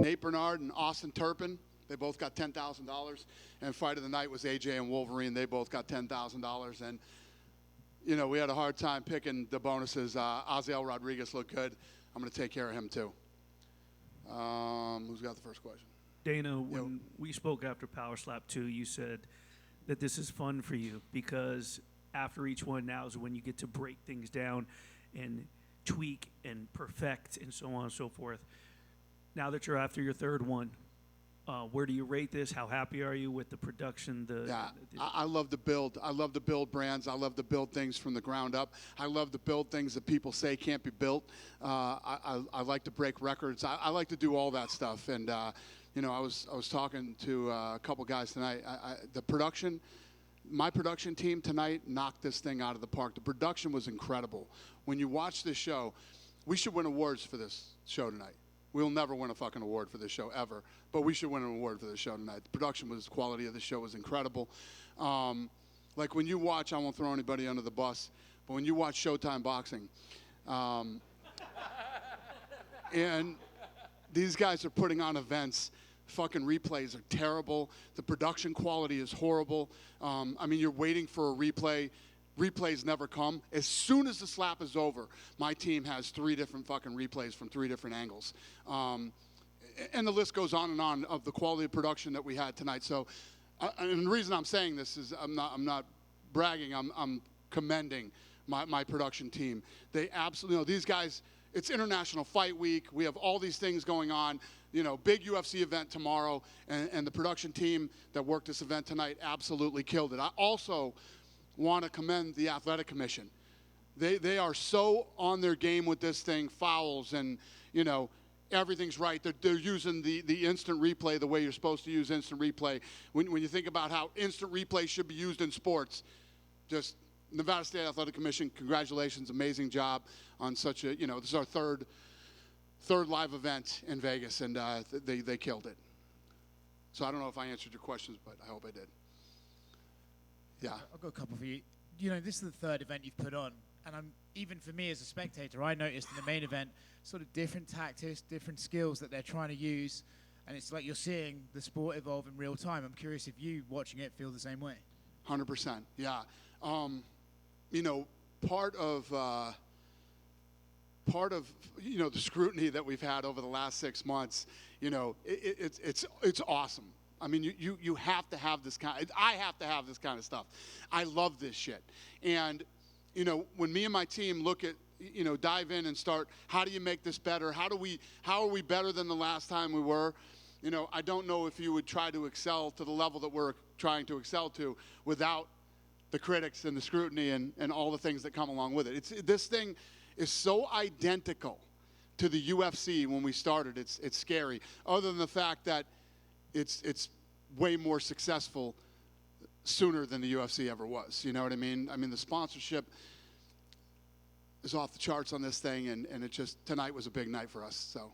Nate Bernard and Austin Turpin. They both got $10,000. And fight of the night was AJ and Wolverine. They both got $10,000. And, we had a hard time picking the bonuses. Oziel Rodriguez looked good. I'm going to take care of him, too. Who's got the first question? Dana, when we spoke after Power Slap 2, you said that this is fun for you because after each one now is when you get to break things down and tweak and perfect and so on and so forth. Now that you're after your third one, where do you rate this? How happy are you with the production? I love to build. I love to build brands. I love to build things from the ground up. I love to build things that people say can't be built. I like to break records. I like to do all that stuff. And I was talking to a couple guys tonight. My production team tonight knocked this thing out of the park. The production was incredible. When you watch this show, we should win awards for this show tonight. We'll never win a fucking award for this show ever, but we should win an award for this show tonight. The quality of the show was incredible. Like when you watch, I won't throw anybody under the bus, but when you watch Showtime Boxing, and these guys are putting on events, fucking replays are terrible. The production quality is horrible. You're waiting for a replay. Replays never come. As soon as the slap is over, my team has 3 different fucking replays from 3 different angles. And the list goes on and on of the quality of production that we had tonight. So, and the reason I'm saying this is I'm not bragging. I'm commending my production team. They absolutely, these guys, it's International Fight Week. We have all these things going on. Big UFC event tomorrow. And the production team that worked this event tonight absolutely killed it. I also want to commend the Athletic Commission. They are so on their game with this thing, fouls and, everything's right. They're using the instant replay the way you're supposed to use instant replay. When you think about how instant replay should be used in sports, just Nevada State Athletic Commission, congratulations, amazing job on such a, this is our third live event in Vegas, and they killed it. So I don't know if I answered your questions, but I hope I did. Yeah. I've got a couple for you. This is the third event you've put on, and even for me as a spectator, I noticed in the main event sort of different tactics, different skills that they're trying to use, and it's like you're seeing the sport evolve in real time. I'm curious if you, watching it, feel the same way. 100%, yeah. Part of the scrutiny that we've had over the last 6 months, it's awesome. You have to have this I have to have this kind of stuff. I love this shit. And, when me and my team look at, dive in and start, how do you make this better? How are we better than the last time we were? I don't know if you would try to excel to the level that we're trying to excel to without the critics and the scrutiny and all the things that come along with it. This thing is so identical to the UFC when we started. It's scary. Other than the fact that it's way more successful sooner than the UFC ever was. You know what I mean? The sponsorship is off the charts on this thing, and it just, tonight was a big night for us. So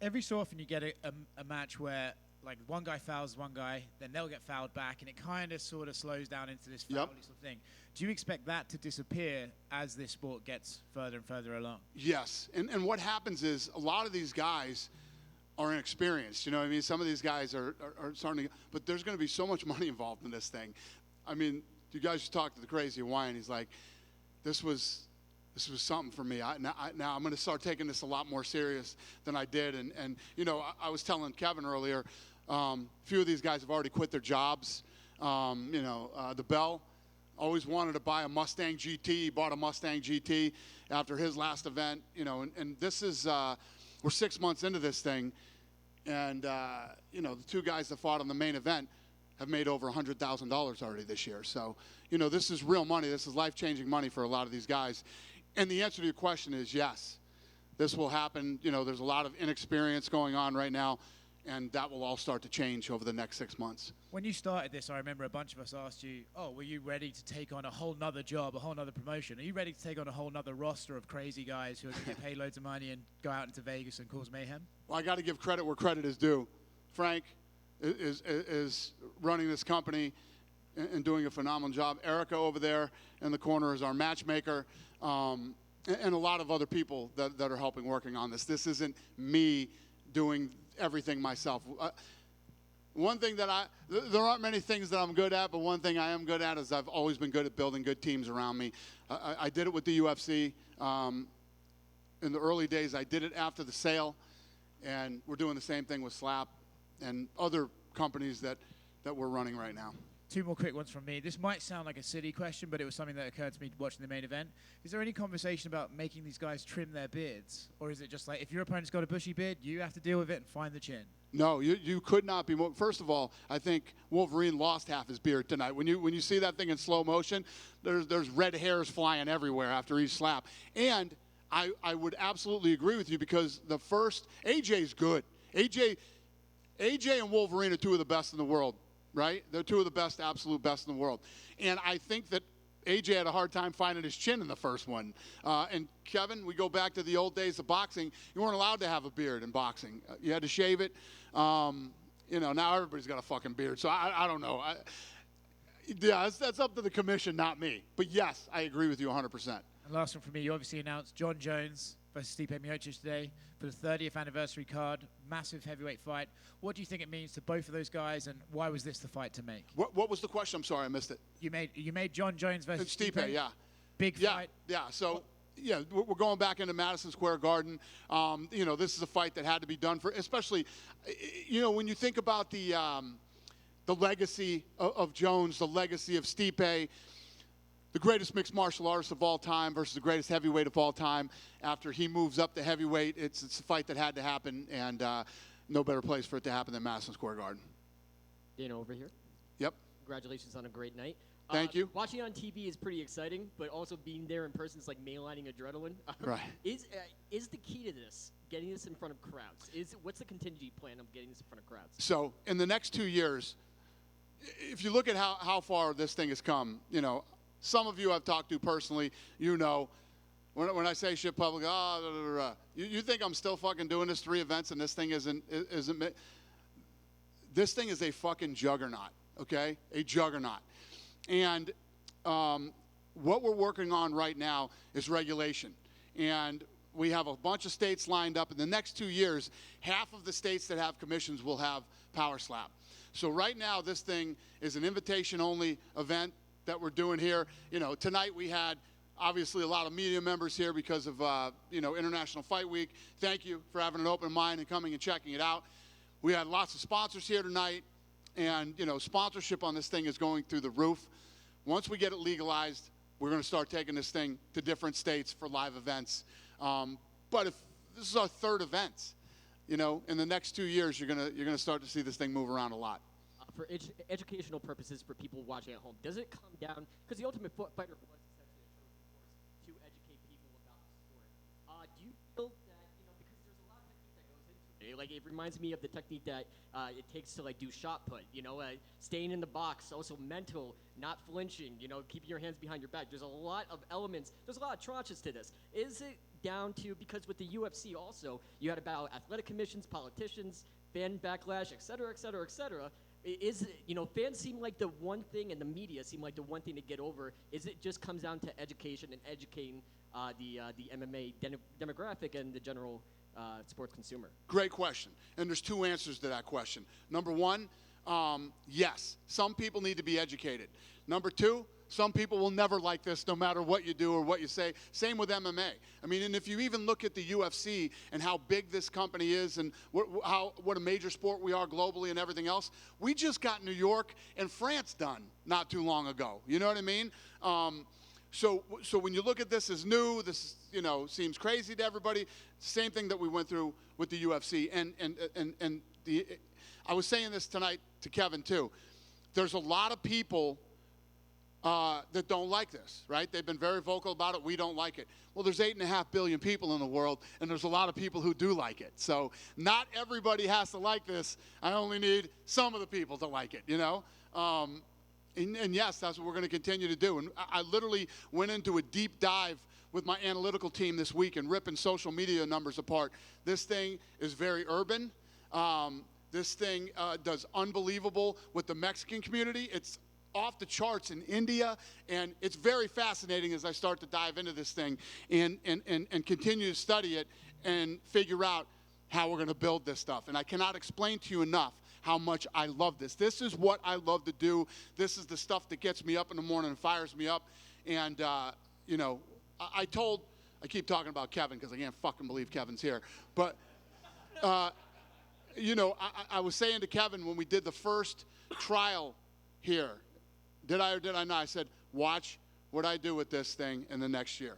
every so often you get a match where, like, one guy fouls one guy, then they'll get fouled back, and it kind of sort of slows down into this foul sort of thing. Do you expect that to disappear as this sport gets further and further along? Yes, and what happens is a lot of these guys are inexperienced. Some of these guys are starting to, but there's going to be so much money involved in this thing. You guys just talked to the Crazy Hawaiian. He's like, this was something for me. Now I'm going to start taking this a lot more serious than I did. And I was telling Kevin earlier, a few of these guys have already quit their jobs. The Bell always wanted to buy a Mustang GT. He bought a Mustang GT after his last event. And this is, we're 6 months into this thing. And, the 2 guys that fought on the main event have made over $100,000 already this year. So, this is real money. This is life-changing money for a lot of these guys. And the answer to your question is yes. This will happen. There's a lot of inexperience going on right now, and that will all start to change over the next 6 months. When you started this, I remember a bunch of us asked you, were you ready to take on a whole nother job, a whole nother promotion? Are you ready to take on a whole nother roster of crazy guys who are going to get paid loads of money and go out into Vegas and cause mayhem? Well, I got to give credit where credit is due. Frank is running this company and doing a phenomenal job. Erica over there in the corner is our matchmaker, and a lot of other people that are helping working on this. This isn't me doing everything myself. One thing that there aren't many things that I'm good at, but one thing I am good at is I've always been good at building good teams around me. I did it with the UFC. In the early days, I did it after the sale, and we're doing the same thing with Slap and other companies that we're running right now. Two more quick ones from me. This might sound like a silly question, but it was something that occurred to me watching the main event. Is there any conversation about making these guys trim their beards? Or is it just like, if your opponent's got a bushy beard, you have to deal with it and find the chin? No, you could not be more. First of all, I think Wolverine lost half his beard tonight. When you see that thing in slow motion, there's red hairs flying everywhere after each slap. And I would absolutely agree with you, because the first, AJ's good. AJ and Wolverine are two of the best in the world, right? They're two of the best, absolute best in the world. And I think that AJ had a hard time finding his chin in the first one. And Kevin, we go back to the old days of boxing. You weren't allowed to have a beard in boxing. You had to shave it. Now everybody's got a fucking beard. So I don't know. That's up to the commission, not me. But yes, I agree with you 100%. And last one from me, you obviously announced John Jones versus Stipe Miocic today for the 30th anniversary card, massive heavyweight fight. What do you think it means to both of those guys, and why was this the fight to make? What was the question? I'm sorry, I missed it. You made John Jones versus Stipe, yeah. Big fight. Yeah, so, yeah, we're going back into Madison Square Garden. This is a fight that had to be done for, especially, when you think about the legacy of Jones, the legacy of Stipe, the greatest mixed martial artist of all time versus the greatest heavyweight of all time. After he moves up to heavyweight, it's a fight that had to happen, and no better place for it to happen than Madison Square Garden. Dana over here. Yep. Congratulations on a great night. Thank you. Watching on TV is pretty exciting, but also being there in person is like mainlining adrenaline. Right. Is the key to this getting this in front of crowds? What's the contingency plan of getting this in front of crowds? So in the next 2 years, if you look at how far this thing has come, some of you I've talked to personally, when I say shit public, you think I'm still fucking doing this 3 events and this thing isn't this thing is a fucking juggernaut, okay? A juggernaut. And what we're working on right now is regulation. And we have a bunch of states lined up. In the next 2 years, half of the states that have commissions will have Power Slap. So right now, this thing is an invitation-only event that we're doing here. Tonight we had obviously a lot of media members here because of International Fight Week. Thank you for having an open mind and coming and checking it out. We had lots of sponsors here tonight, and sponsorship on this thing is going through the roof. Once we get it legalized, we're going to start taking this thing to different states for live events. But if this is our 3rd event, in the next 2 years, you're gonna start to see this thing move around a lot. For educational purposes, for people watching at home, does it come down, because the Ultimate Fighter was essentially a show to educate people about the sport. Do you feel that, because there's a lot of technique that goes into it. Like, it reminds me of the technique that it takes to, do shot put, staying in the box, also mental, not flinching, keeping your hands behind your back. There's a lot of elements, there's a lot of tranches to this. Is it down to, because with the UFC also, you had about athletic commissions, politicians, fan backlash, et cetera, et cetera, et cetera. Fans seem like the one thing, and the media seem like the one thing to get over. Is it just comes down to education and educating the MMA demographic and the general sports consumer? Great question. And there's 2 answers to that question. Number 1, yes, some people need to be educated. Number 2, some people will never like this no matter what you do or what you say. Same with MMA. I mean, and if you even look at the UFC and how big this company is and what a major sport we are globally and everything else, we just got New York and France done not too long ago. You know what I mean? So when you look at this as new, this seems crazy to everybody. Same thing that we went through with the UFC. And I was saying this tonight to Kevin too. There's a lot of people that don't like this, right? They've been very vocal about it. We don't like it. Well, there's 8.5 billion people in the world, and there's a lot of people who do like it. So not everybody has to like this. I only need some of the people to like it, And yes, that's what we're going to continue to do. And I literally went into a deep dive with my analytical team this week and ripping social media numbers apart. This thing is very urban. This thing does unbelievable with the Mexican community. It's off the charts in India, and it's very fascinating as I start to dive into this thing and continue to study it and figure out how we're going to build this stuff. And I cannot explain to you enough how much I love this. This is what I love to do. This is the stuff that gets me up in the morning and fires me up. And, you know, I keep talking about Kevin because I can't fucking believe Kevin's here. But, you know, I was saying to Kevin when we did the first trial here, did I or did I not? I said, watch what I do with this thing in the next year.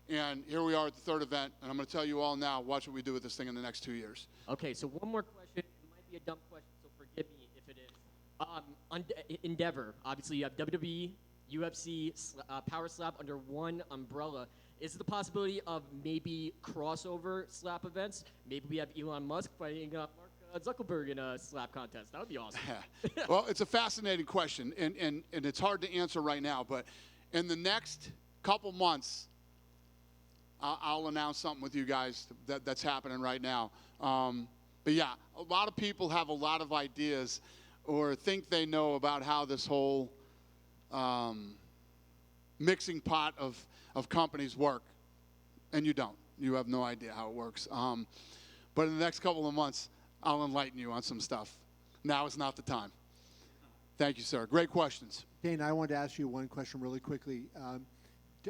And here we are at the third event, and I'm going to tell you all now, watch what we do with this thing in the next 2 years. Okay, so one more question. It might be a dumb question, so forgive me if it is. Endeavor, obviously you have WWE, UFC, Power Slap under one umbrella. Is there the possibility of maybe crossover slap events? Maybe we have Elon Musk fighting Mark Zuckerberg in a slap contest. That would be awesome. Well, it's a fascinating question, and it's hard to answer right now. But in the next couple months, I'll announce something with you guys that's happening right now. But yeah, a lot of people have a lot of ideas or think they know about how this whole mixing pot of companies work, and you don't. You have no idea how it works. But in the next couple of months, I'll enlighten you on some stuff. Now is not the time. Thank you, sir. Great questions. Dana, I wanted to ask you one question really quickly.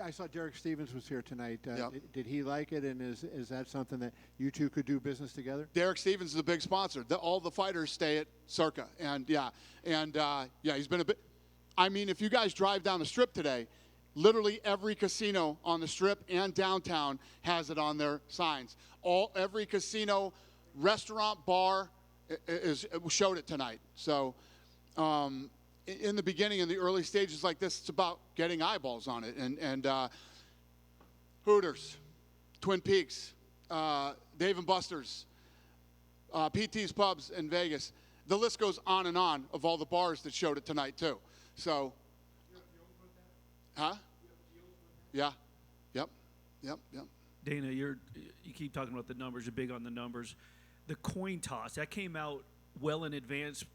I saw Derek Stevens was here tonight. Yep. Did he like it, and is that something that you two could do business together? Derek Stevens is a big sponsor. All the fighters stay at Circa, and he's been a bit. I mean, if you guys drive down the Strip today, literally every casino on the Strip and downtown has it on their signs. Every casino, restaurant, bar showed it tonight. So in the beginning, in the early stages like this, it's about getting eyeballs on it. And Hooters, Twin Peaks, Dave & Buster's, PT's Pubs in Vegas. The list goes on and on of all the bars that showed it tonight, too. So, huh? Yeah. Yep. Dana, you keep talking about the numbers. You're big on the numbers. The coin toss, that came out well in advance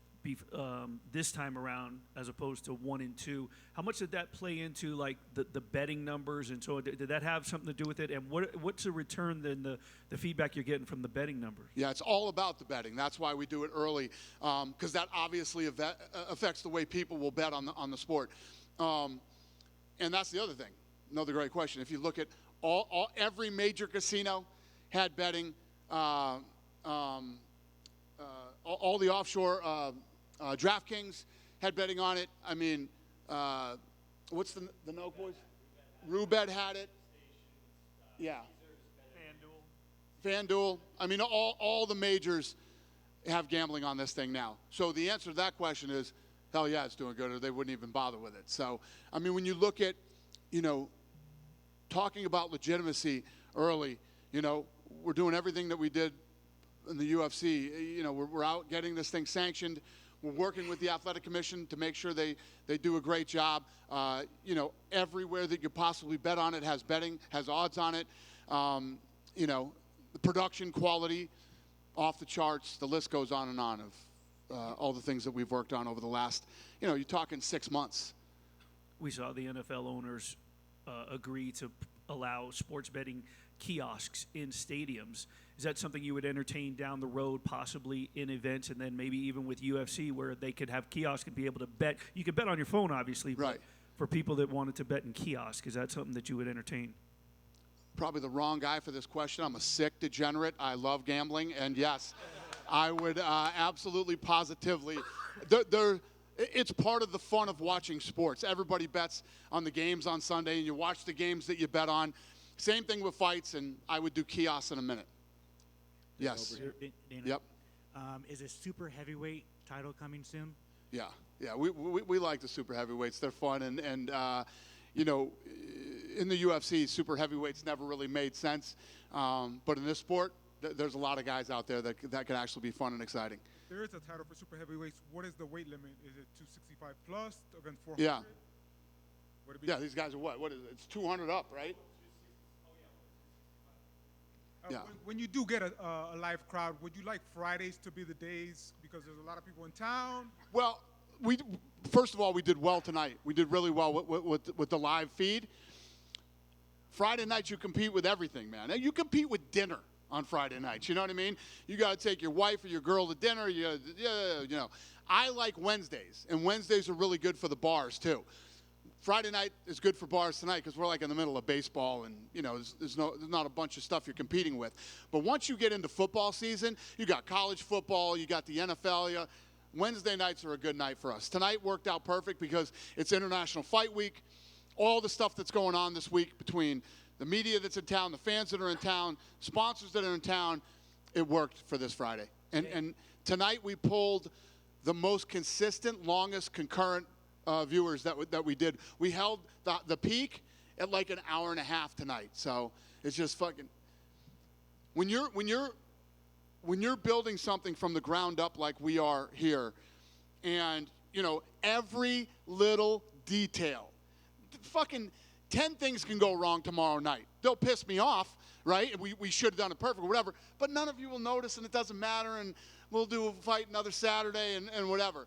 this time around as opposed to 1 and 2. How much did that play into like the betting numbers and so on? Did that have something to do with it? And what's the return then the feedback you're getting from the betting numbers? Yeah, it's all about the betting. That's why we do it early, because that obviously affects the way people will bet on the sport. And that's the other thing. Another great question. If you look at every major casino had betting. All the offshore DraftKings had betting on it. I mean, what's the Noke boys? Rubet had it. Yeah. FanDuel. I mean, all the majors have gambling on this thing now. So the answer to that question is, hell yeah, it's doing good, or they wouldn't even bother with it. So, I mean, when you look at, talking about legitimacy early, we're doing everything that we did in the UFC. We're out getting this thing sanctioned. We're working with the Athletic Commission to make sure they do a great job. Everywhere that you possibly bet on it has betting, has odds on it. The production quality off the charts. The list goes on and on of all the things that we've worked on over the last, you're talking 6 months. We saw the NFL owners agree to allow sports betting kiosks in stadiums. Is that something you would entertain down the road, possibly in events, and then maybe even with UFC, where they could have kiosks and be able to bet? You could bet on your phone, obviously, right. But for people that wanted to bet in kiosk, is that something that you would entertain? Probably the wrong guy for this question. I'm a sick degenerate. I love gambling, and yes, I would absolutely, positively. It's part of the fun of watching sports. Everybody bets on the games on Sunday, and you watch the games that you bet on. Same thing with fights, and I would do kiosks in a minute. Yes. Dana, Yep. Is a super heavyweight title coming soon? Yeah. We like the super heavyweights. They're fun, and in the UFC, super heavyweights never really made sense. But in this sport, there's a lot of guys out there that can actually be fun and exciting. There is a title for super heavyweights. What is the weight limit? Is it 265 plus against 400? Yeah. Would it be Yeah, these guys are what? What is it? It's 200 up, right? Yeah. When you do get a live crowd, would you like Fridays to be the days because there's a lot of people in town? Well, first of all, we did well tonight. We did really well with the live feed. Friday nights, you compete with everything, man. You compete with dinner. on Friday nights. You know what I mean? You got to take your wife or your girl to dinner. I like Wednesdays, and Wednesdays are really good for the bars too. Friday night is good for bars tonight because we're like in the middle of baseball, and there's not a bunch of stuff you're competing with. But once you get into football season, you got college football, you got the NFL. Wednesday nights are a good night for us. Tonight worked out perfect because it's International Fight Week. All the stuff that's going on this week between the media that's in town, the fans that are in town, sponsors that are in town, it worked for this Friday. And tonight we pulled the most consistent, longest concurrent viewers that we did. We held the peak at like an hour and a half tonight. So it's just fucking. When you're building something from the ground up like we are here, and every little detail, fucking 10 things can go wrong tomorrow night. They'll piss me off, right? We should have done it perfect or whatever, but none of you will notice, and it doesn't matter, and we'll do a fight another Saturday and whatever.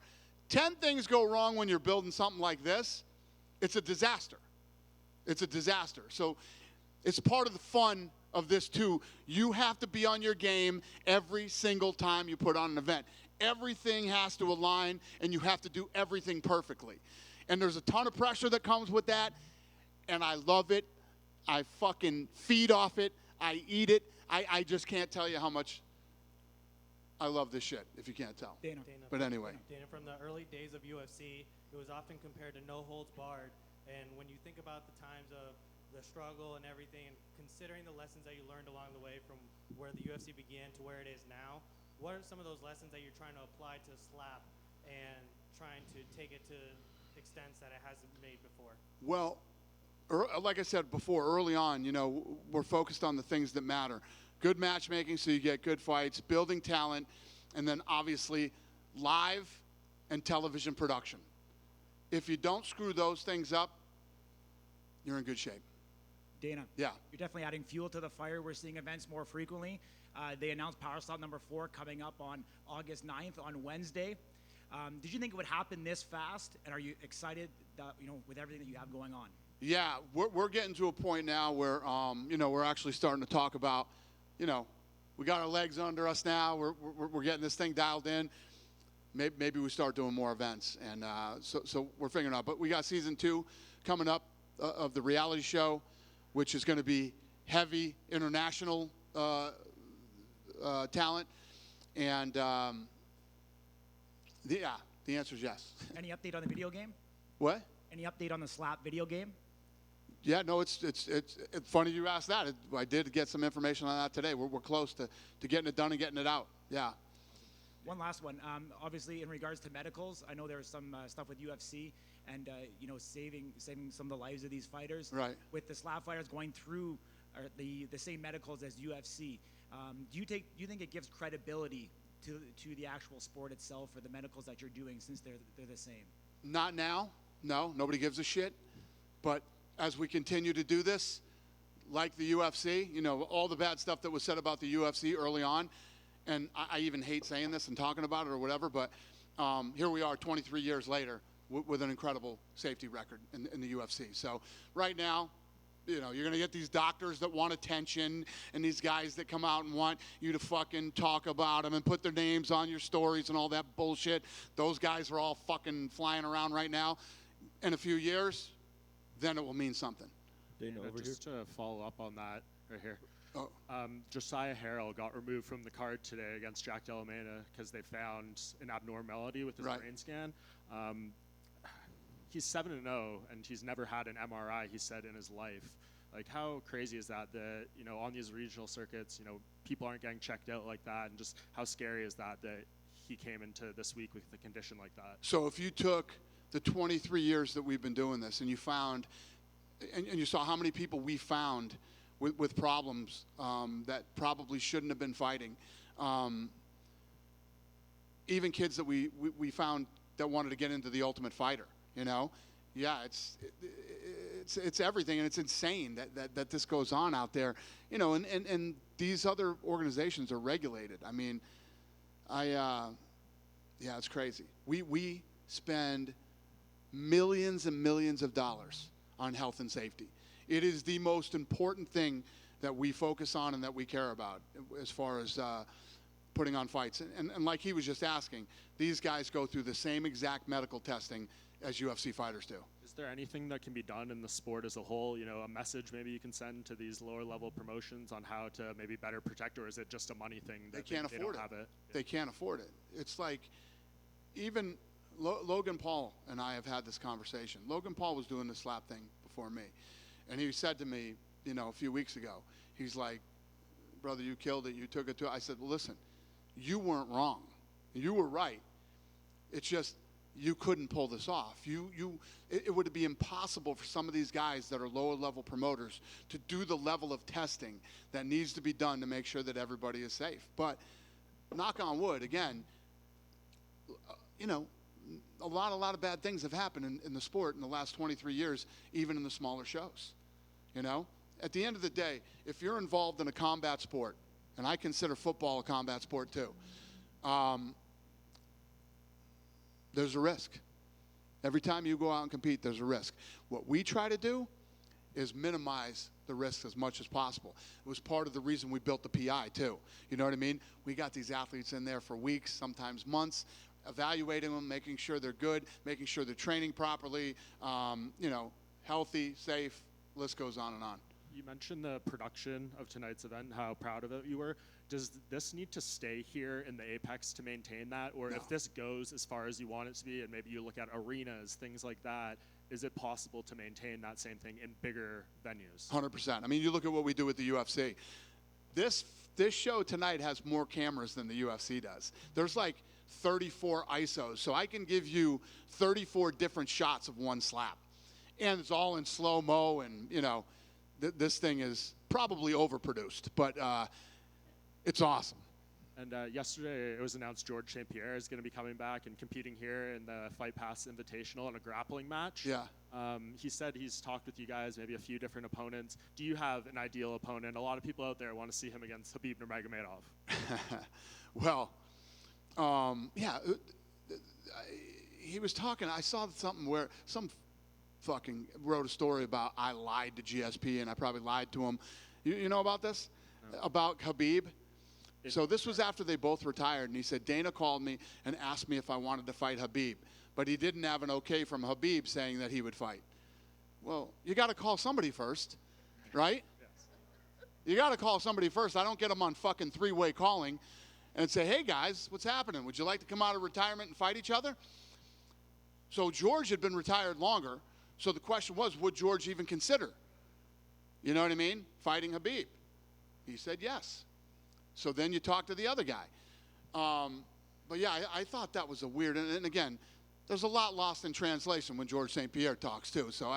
10 things go wrong when you're building something like this. It's a disaster. It's a disaster. So it's part of the fun of this too. You have to be on your game every single time you put on an event. Everything has to align, and you have to do everything perfectly. And there's a ton of pressure that comes with that, and I love it. I fucking feed off it. I eat it. I just can't tell you how much I love this shit, if you can't tell. Dana. But anyway. Dana, from the early days of UFC, it was often compared to no holds barred. And when you think about the times of the struggle and everything, and considering the lessons that you learned along the way from where the UFC began to where it is now, what are some of those lessons that you're trying to apply to Slap and trying to take it to extents that it hasn't made before? Well, like I said before, early on, we're focused on the things that matter. Good matchmaking so you get good fights, building talent, and then obviously live and television production. If you don't screw those things up, you're in good shape. Dana. Yeah. You're definitely adding fuel to the fire. We're seeing events more frequently. They announced Power Slap number 4 coming up on August 9th on Wednesday. Did you think it would happen this fast? And are you excited that, with everything that you have going on? Yeah, we're getting to a point now where, we're actually starting to talk about, we got our legs under us now. We're getting this thing dialed in. Maybe we start doing more events, and so we're figuring out. But we got season 2 coming up of the reality show, which is going to be heavy international talent, and the answer is yes. Any update on the video game? What? Any update on the Slap video game? Yeah, no, it's funny you asked that. I did get some information on that today. We're close to getting it done and getting it out. Yeah. One last one. Obviously, in regards to medicals, I know there was some stuff with UFC and saving some of the lives of these fighters. Right. With the Slap fighters going through the same medicals as UFC, do you think it gives credibility to the actual sport itself for the medicals that you're doing, since they're the same? Not now. No, nobody gives a shit. But as we continue to do this, like the UFC, all the bad stuff that was said about the UFC early on, and I even hate saying this and talking about it or whatever, but here we are 23 years later with an incredible safety record in the UFC. So right now, you're going to get these doctors that want attention and these guys that come out and want you to fucking talk about them and put their names on your stories and all that bullshit. Those guys are all fucking flying around right now. In a few years, then it will mean something. Dana, just to follow up on that right here. Oh. Josiah Harrell got removed from the card today against Jack Della Mena because they found an abnormality with his brain scan. He's 7-0, and he's never had an MRI, he said, in his life. Like, how crazy is that on these regional circuits, people aren't getting checked out like that, and just how scary is that he came into this week with a condition like that? So if you took the 23 years that we've been doing this, and you found, and you saw how many people we found with problems that probably shouldn't have been fighting, even kids that we found that wanted to get into the Ultimate Fighter, yeah, it's everything, and it's insane that this goes on out there, and these other organizations are regulated. I mean, yeah, it's crazy. We spend millions and millions of dollars on health and safety. It is the most important thing that we focus on and that we care about as far as putting on fights. And like he was just asking, these guys go through the same exact medical testing as UFC fighters do. Is there anything that can be done in the sport as a whole? You know, a message maybe you can send to these lower level promotions on how to maybe better protect, or is it just a money thing that They can't they afford don't it. have it? They can't afford it. It's like even Logan Paul and I have had this conversation. Logan Paul was doing the slap thing before me. And he said to me, you know, a few weeks ago, he's like, brother, you killed it. You took it to. I said, well, listen, you weren't wrong. You were right. It's just you couldn't pull this off. It would be impossible for some of these guys that are lower level promoters to do the level of testing that needs to be done to make sure that everybody is safe. But knock on wood, again, you know, a lot of bad things have happened in the sport in the last 23 years, even in the smaller shows. You know, at the end of the day, if you're involved in a combat sport, and I consider football a combat sport too, there's a risk. Every time you go out and compete, there's a risk. What we try to do is minimize the risks as much as possible. It was part of the reason we built the PI too. You know what I mean? We got these athletes in there for weeks, sometimes months, evaluating them, making sure they're good, making sure they're training properly, you know, healthy, safe, list goes on and on. You mentioned the production of tonight's event, how proud of it you were. Does this need to stay here in the Apex to maintain that? Or No. if this goes as far as you want it to be, and maybe you look at arenas, things like that, is it possible to maintain that same thing in bigger venues? 100%. I mean, you look at what we do with the UFC. This show tonight has more cameras than the UFC does. There's like 34 ISOs, so I can give you 34 different shots of one slap. And it's all in slow-mo, and, you know, this thing is probably overproduced, but it's awesome. And yesterday it was announced George St. Pierre is going to be coming back and competing here in the Fight Pass Invitational in a grappling match. Yeah. He said he's talked with you guys, maybe a few different opponents. Do you have an ideal opponent? A lot of people out there want to see him against Khabib Nurmagomedov. Well, yeah, he was talking. I saw something where some fucking wrote a story about I lied to GSP and I probably lied to him. You know about this? No. About Khabib? So this was after they both retired, and he said Dana called me and asked me if I wanted to fight Khabib, but he didn't have an okay from Khabib saying that he would fight. Well, you got to call somebody first, right? Yes. You got to call somebody first. I don't get them on fucking three-way calling and say, hey, guys, what's happening? Would you like to come out of retirement and fight each other? So George had been retired longer, so the question was, would George even consider, you know what I mean, fighting Khabib? He said yes. So then you talk to the other guy. But yeah, I thought that was a weird, and again, there's a lot lost in translation when George St. Pierre talks too. So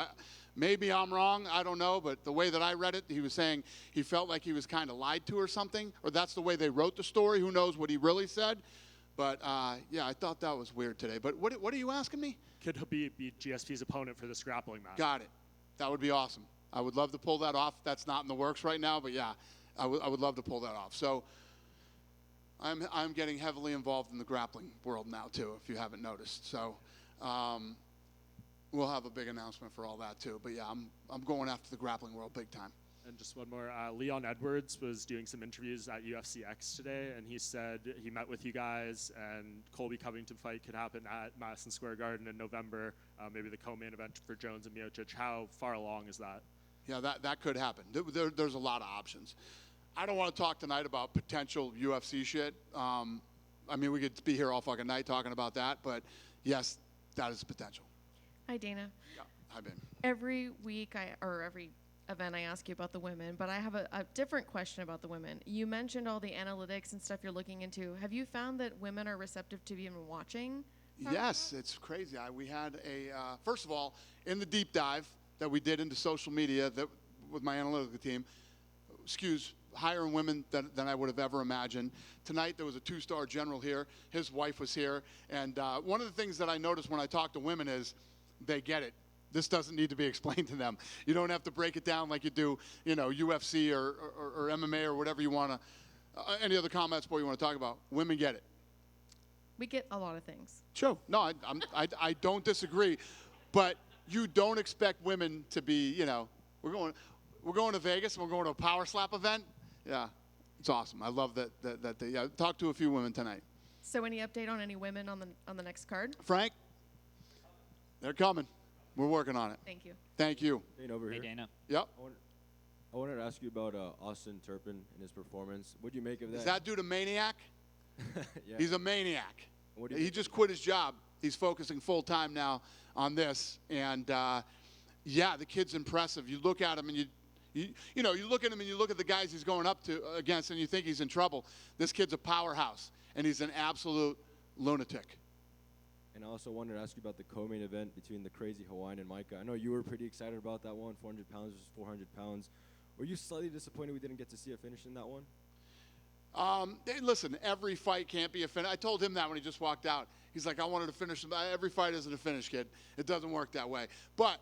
maybe I'm wrong, I don't know, but the way that I read it, he was saying he felt like he was kind of lied to or something, or that's the way they wrote the story. Who knows what he really said? But yeah, I thought that was weird today. But what are you asking me? Could Khabib beat GSP's opponent for this grappling match? Got it. That would be awesome. I would love to pull that off. That's not in the works right now, but yeah, I would love to pull that off. So I'm getting heavily involved in the grappling world now too, if you haven't noticed. So we'll have a big announcement for all that too. But yeah, I'm going after the grappling world big time. And just one more, Leon Edwards was doing some interviews at UFC X today, and he said he met with you guys, and Colby Covington fight could happen at Madison Square Garden in November, maybe the co-main event for Jones and Miocic. How far along is that? Yeah, that could happen. There's a lot of options. I don't want to talk tonight about potential UFC shit. I mean, we could be here all fucking night talking about that, but yes, that is potential. Hi, Dana. Yeah, hi, Ben. Every week, or every event, I ask you about the women, but I have a different question about the women. You mentioned all the analytics and stuff you're looking into. Have you found that women are receptive to even watching? Yes, it's crazy. We had first of all, in the deep dive that we did into social media with my analytical team, skews higher in women than I would have ever imagined. Tonight there was a 2-star general here. His wife was here. And one of the things that I noticed when I talk to women is they get it. This doesn't need to be explained to them. You don't have to break it down like you do, you know, UFC or MMA or whatever you want to, any other combat sport you want to talk about. Women get it. We get a lot of things. Sure. No, I don't disagree. But you don't expect women to be, you know, we're going to Vegas. And we're going to a Power Slap event. Yeah, it's awesome. I love that they talked to a few women tonight. So any update on any women on the next card? Frank, they're coming. We're working on it. Thank you. Thank you. Dana over here. Dana. Yep. I wanted to ask you about Austin Turpin and his performance. What do you make of that? Is that dude a maniac? Yeah. He's a maniac. What do you He think? just quit his job. He's focusing full time now on this. And yeah, the kid's impressive. You look at him and you look at him and you look at the guys he's going up to against and you think he's in trouble. This kid's a powerhouse and he's an absolute lunatic. And I also wanted to ask you about the co-main event between the crazy Hawaiian and Micah. I know you were pretty excited about that one, 400 pounds versus 400 pounds. Were you slightly disappointed we didn't get to see a finish in that one? Hey, listen, every fight can't be a finish. I told him that when he just walked out. He's like, I wanted to finish. Every fight isn't a finish, kid. It doesn't work that way. But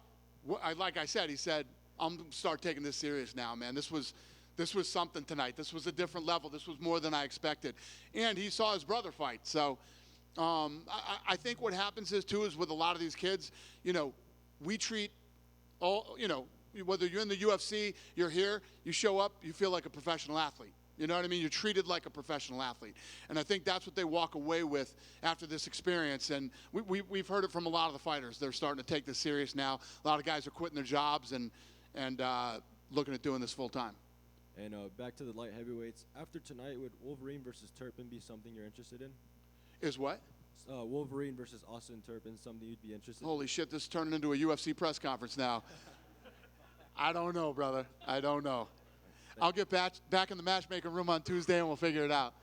like I said, he said, I'm going to start taking this serious now, man. This was something tonight. This was a different level. This was more than I expected. And he saw his brother fight. So I think what happens is with a lot of these kids, we treat all, whether you're in the UFC, you're here, you show up, you feel like a professional athlete. You know what I mean? You're treated like a professional athlete. And I think that's what they walk away with after this experience. And we've heard it from a lot of the fighters. They're starting to take this serious now. A lot of guys are quitting their jobs and looking at doing this full time. And back to the light heavyweights. After tonight, would Wolverine versus Turpin be something you're interested in? Is what? Wolverine versus Austin Turpin, something you'd be interested in? Holy shit, this is turning into a UFC press conference now. I don't know, brother. I don't know. I'll get back in the matchmaking room on Tuesday and we'll figure it out.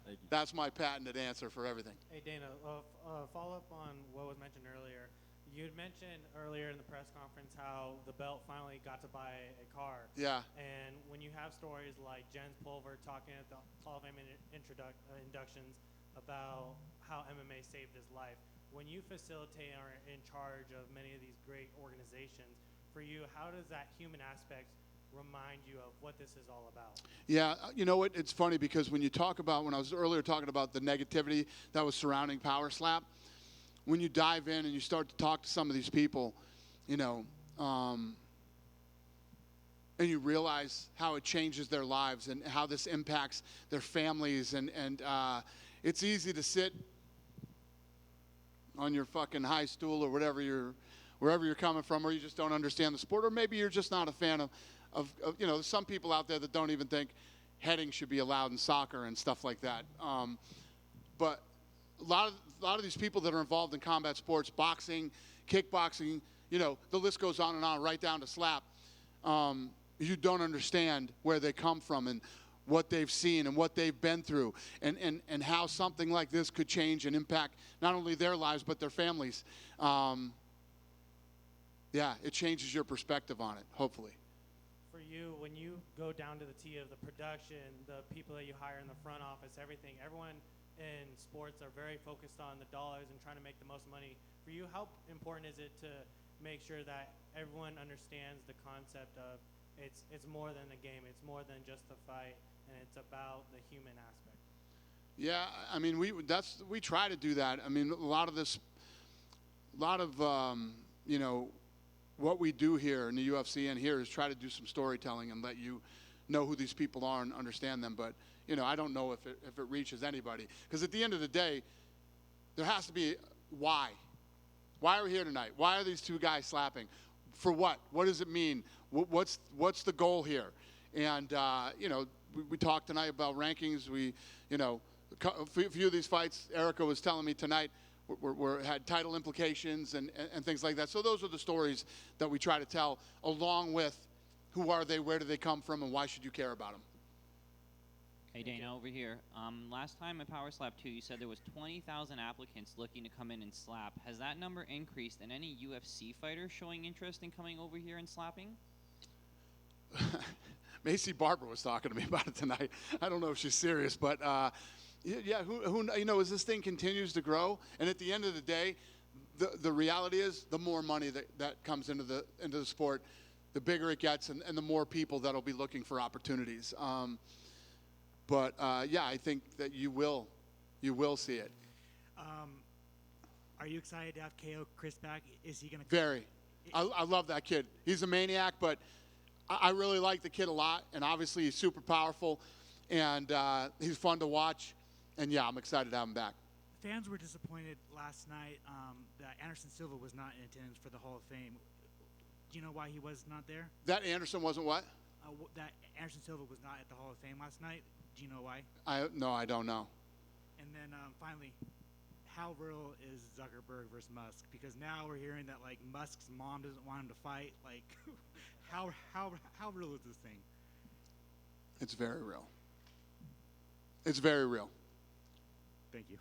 Thank you. That's my patented answer for everything. Hey, Dana, follow up on what was mentioned earlier. You had mentioned earlier in the press conference how the belt finally got to buy a car. Yeah. And when you have stories like Jens Pulver talking at the Hall of Fame inductions about how MMA saved his life, when you facilitate or are in charge of many of these great organizations, for you, how does that human aspect remind you of what this is all about? Yeah, you know what? It's funny because when I was earlier talking about the negativity that was surrounding Power Slap, when you dive in and you start to talk to some of these people, and you realize how it changes their lives and how this impacts their families, and it's easy to sit on your fucking high stool or wherever you're coming from, or you just don't understand the sport, or maybe you're just not a fan of there's some people out there that don't even think heading should be allowed in soccer and stuff like that. But a lot of these people that are involved in combat sports, boxing, kickboxing, the list goes on and on, right down to slap. You don't understand where they come from and what they've seen and what they've been through, and how something like this could change and impact not only their lives but their families. Yeah, it changes your perspective on it, hopefully. For you, when you go down to the T of the production, the people that you hire in the front office, everyone in sports are very focused on the dollars and trying to make the most money. For you, how important is it to make sure that everyone understands the concept of it's more than a game, it's more than just a fight, and it's about the human aspect? Yeah, I mean, we try to do that. I mean, a lot of what we do here in the UFC and here is try to do some storytelling and let you know who these people are and understand them. But I don't know if it reaches anybody, because at the end of the day, there has to be why. Why are we here tonight? Why are these two guys slapping? For what? What does it mean? What's the goal here? And we talked tonight about rankings. A few of these fights, Erica was telling me tonight, had title implications and things like that. So those are the stories that we try to tell, along with who are they, where do they come from, and why should you care about them. Hey, Dana, over here. Last time at Power Slap 2, you said there was 20,000 applicants looking to come in and slap. Has that number increased, and any UFC fighters showing interest in coming over here and slapping? Macy Barber was talking to me about it tonight. I don't know if she's serious, but yeah, who as this thing continues to grow, and at the end of the day, the reality is the more money that comes into the sport, the bigger it gets, and the more people that'll be looking for opportunities. But yeah, I think that you will see it. Are you excited to have KO Chris back? Is he going to? Very. I love that kid. He's a maniac, but I really like the kid a lot, and obviously he's super powerful, and he's fun to watch. And yeah, I'm excited to have him back. Fans were disappointed last night that Anderson Silva was not in attendance for the Hall of Fame. Do you know why he was not there? That Anderson wasn't what? That Anderson Silva was not at the Hall of Fame last night. Do you know why? No, I don't know. And then finally, how real is Zuckerberg versus Musk? Because now we're hearing that like Musk's mom doesn't want him to fight. Like, how real is this thing? It's very real. It's very real. Thank you.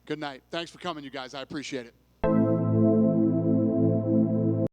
Good night. Thanks for coming, you guys. I appreciate it.